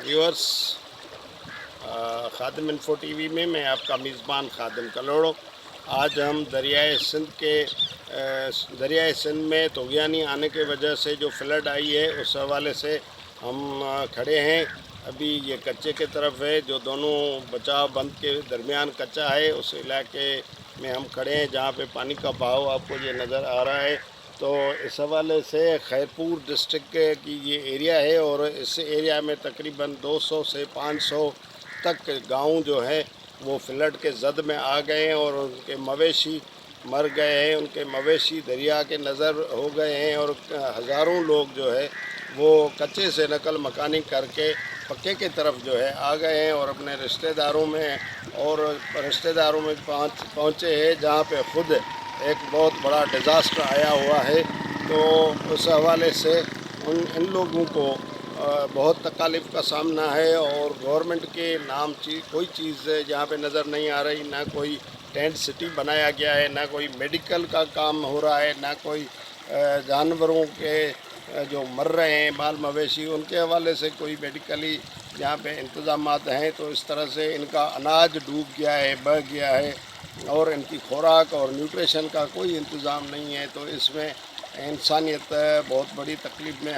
Viewers, खादिम info TV में मैं आपका मेज़बान खादिम कलोड़ो। आज हम दरियाए सिंध में तूफ़ानी आने की वजह से जो फ्लड आई है उस हवाले से हम खड़े हैं। अभी ये कच्चे की तरफ है, जो दोनों बचाव बंद के दरमियान कच्चा है, उस इलाके में हम खड़े हैं जहाँ पे पानी का बहाव आपको ये नज़र आ रहा है। तो इस हवाले से खैरपुर डिस्ट्रिक्ट की ये एरिया है और इस एरिया में तकरीबन 200 से 500 तक गांव जो है वो फ्लड के जद में आ गए हैं और उनके मवेशी मर गए हैं, उनके मवेशी दरिया के नज़र हो गए हैं और हज़ारों लोग जो है वो कच्चे से नकल मकानी करके पक्के की तरफ जो है आ गए हैं और अपने रिश्तेदारों में पहुँचे हैं, जहाँ पे ख़ुद एक बहुत बड़ा डिज़ास्टर आया हुआ है। तो उस हवाले से इन लोगों को बहुत तकालीफ का सामना है और गवर्नमेंट के नाम कोई चीज़ यहाँ पे नज़र नहीं आ रही, ना कोई टेंट सिटी बनाया गया है, ना कोई मेडिकल का काम हो रहा है, ना कोई जानवरों के जो मर रहे हैं माल मवेशी उनके हवाले से कोई मेडिकली यहाँ पे इंतज़ामात हैं। तो इस तरह से इनका अनाज डूब गया है, बह गया है और इनकी खुराक और न्यूट्रिशन का कोई इंतज़ाम नहीं है। तो इसमें इंसानियत बहुत बड़ी तकलीफ़ में